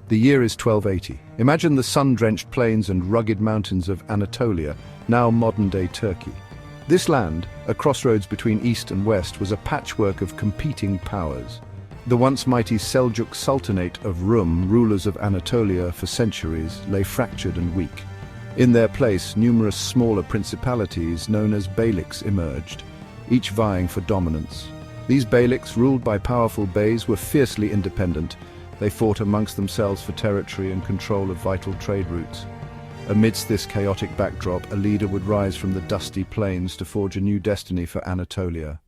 The year is 1280. Imagine the sun-drenched plains and rugged mountains of Anatolia, now modern-day Turkey. This land, a crossroads between east and west, was a patchwork of competing powers. The once mighty Seljuk Sultanate of Rum, rulers of Anatolia for centuries, lay fractured and weak. In their place, numerous smaller principalities known as beyliks emerged, each vying for dominance. These beyliks, ruled by powerful beys, were fiercely independent. They fought amongst themselves for territory and control of vital trade routes. Amidst this chaotic backdrop, a leader would rise from the dusty plains to forge a new destiny for Anatolia.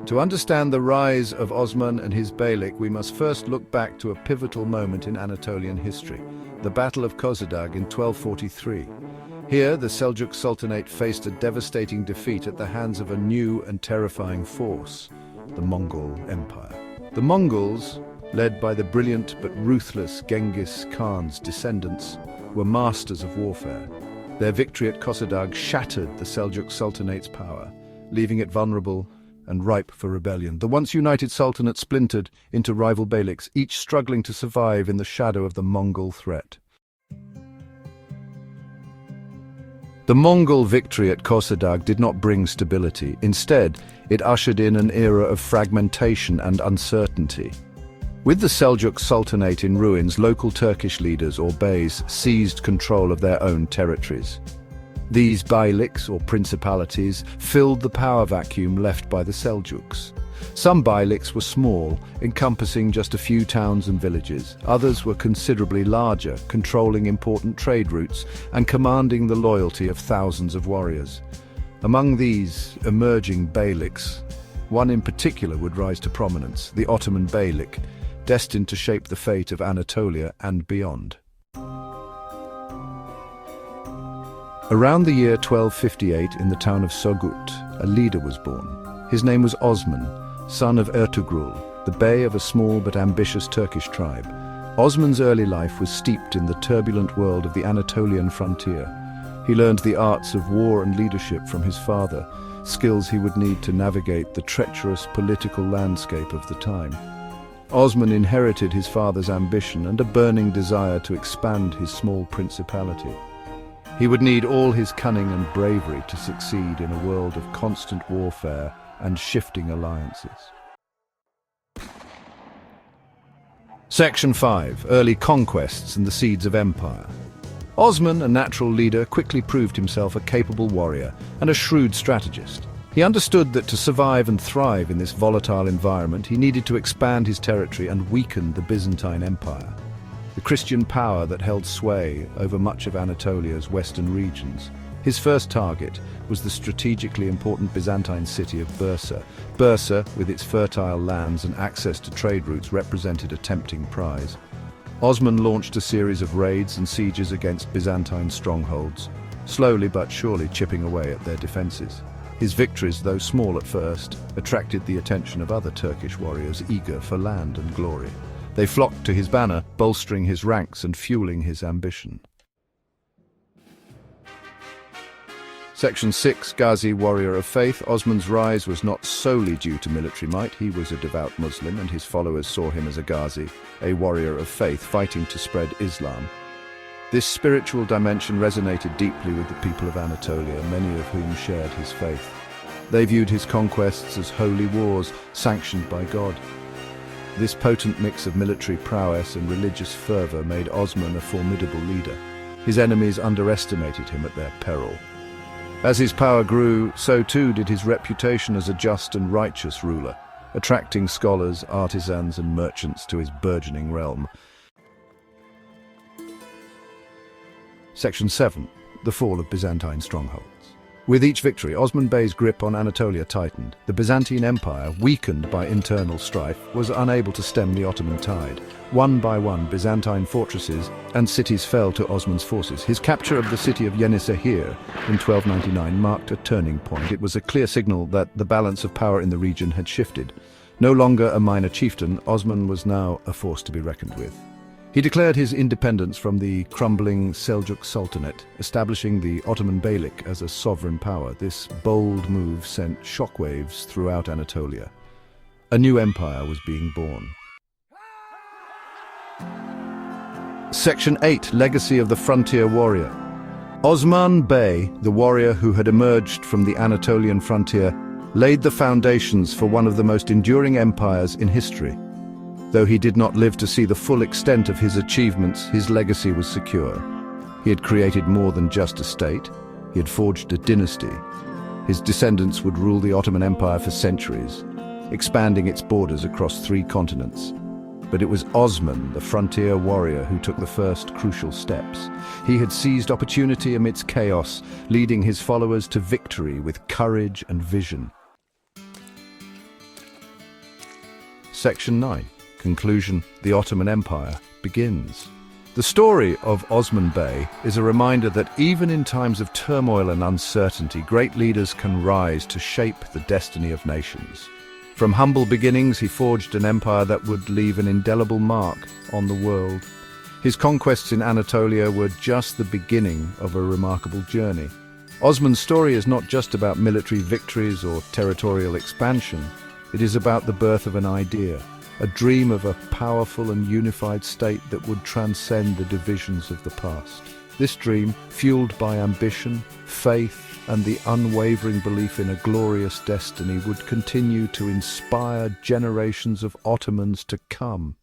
To understand the rise of Osman and his beylik, we must first look back to a pivotal moment in Anatolian history, the Battle of Kozadag in 1243. Here, the Seljuk Sultanate faced a devastating defeat at the hands of a new and terrifying force, the Mongol Empire. The Mongols, led by the brilliant but ruthless Genghis Khan's descendants, were masters of warfare. Their victory at Kozadag shattered the Seljuk Sultanate's power, leaving it vulnerable and ripe for rebellion. The once united sultanate splintered into rival beyliks, each struggling to survive in the shadow of the Mongol threat. The Mongol victory at Kozadag did not bring stability. Instead, it ushered in an era of fragmentation and uncertainty. With the Seljuk Sultanate in ruins, local Turkish leaders or beys seized control of their own territories. These beyliks, or principalities, filled the power vacuum left by the Seljuks. Some beyliks were small, encompassing just a few towns and villages. Others were considerably larger, controlling important trade routes and commanding the loyalty of thousands of warriors. Among these emerging beyliks, one in particular would rise to prominence, the Ottoman beylik, destined to shape the fate of Anatolia and beyond. Around the year 1258, in the town of Sogut, a leader was born. His name was Osman, son of Ertugrul, the bey of a small but ambitious Turkish tribe. Osman's early life was steeped in the turbulent world of the Anatolian frontier. He learned the arts of war and leadership from his father, skills he would need to navigate the treacherous political landscape of the time. Osman inherited his father's ambition and a burning desire to expand his small principality. He would need all his cunning and bravery to succeed in a world of constant warfare and shifting alliances. Section 5. Early Conquests and the Seeds of Empire. Osman, a natural leader, quickly proved himself a capable warrior and a shrewd strategist. He understood that to survive and thrive in this volatile environment, he needed to expand his territory and weaken the Byzantine Empire, the Christian power that held sway over much of Anatolia's western regions. His first target was the strategically important Byzantine city of Bursa. Bursa, with its fertile lands and access to trade routes, represented a tempting prize. Osman launched a series of raids and sieges against Byzantine strongholds, slowly but surely chipping away at their defenses. His victories, though small at first, attracted the attention of other Turkish warriors eager for land and glory. They flocked to his banner, bolstering his ranks and fueling his ambition. Section 6. Ghazi, warrior of faith. Osman's rise was not solely due to military might. He was a devout Muslim, and his followers saw him as a Ghazi, a warrior of faith fighting to spread Islam. This spiritual dimension resonated deeply with the people of Anatolia, many of whom shared his faith. They viewed his conquests as holy wars sanctioned by God. This potent mix of military prowess and religious fervor made Osman a formidable leader. His enemies underestimated him at their peril. As his power grew, so too did his reputation as a just and righteous ruler, attracting scholars, artisans, and merchants to his burgeoning realm. Section 7. The fall of Byzantine strongholds. With each victory, Osman Bey's grip on Anatolia tightened. The Byzantine Empire, weakened by internal strife, was unable to stem the Ottoman tide. One by one, Byzantine fortresses and cities fell to Osman's forces. His capture of the city of Yenisehir in 1299 marked a turning point. It was a clear signal that the balance of power in the region had shifted. No longer a minor chieftain, Osman was now a force to be reckoned with. He declared his independence from the crumbling Seljuk Sultanate, establishing the Ottoman Beylik as a sovereign power. This bold move sent shockwaves throughout Anatolia. A new empire was being born. Section 8. Legacy of the Frontier Warrior. Osman Bey, the warrior who had emerged from the Anatolian frontier, laid the foundations for one of the most enduring empires in history. Though he did not live to see the full extent of his achievements, his legacy was secure. He had created more than just a state. He had forged a dynasty. His descendants would rule the Ottoman Empire for centuries, expanding its borders across 3 continents. But it was Osman, the frontier warrior, who took the first crucial steps. He had seized opportunity amidst chaos, leading his followers to victory with courage and vision. Section 9. Conclusion. The Ottoman Empire begins. The story of Osman Bey is a reminder that even in times of turmoil and uncertainty, great leaders can rise to shape the destiny of nations. From humble beginnings, he forged an empire that would leave an indelible mark on the world. His conquests in Anatolia were just the beginning of a remarkable journey. Osman's story is not just about military victories or territorial expansion. It is about the birth of an idea, a dream of a powerful and unified state that would transcend the divisions of the past. This dream, fueled by ambition, faith, and the unwavering belief in a glorious destiny, would continue to inspire generations of Ottomans to come.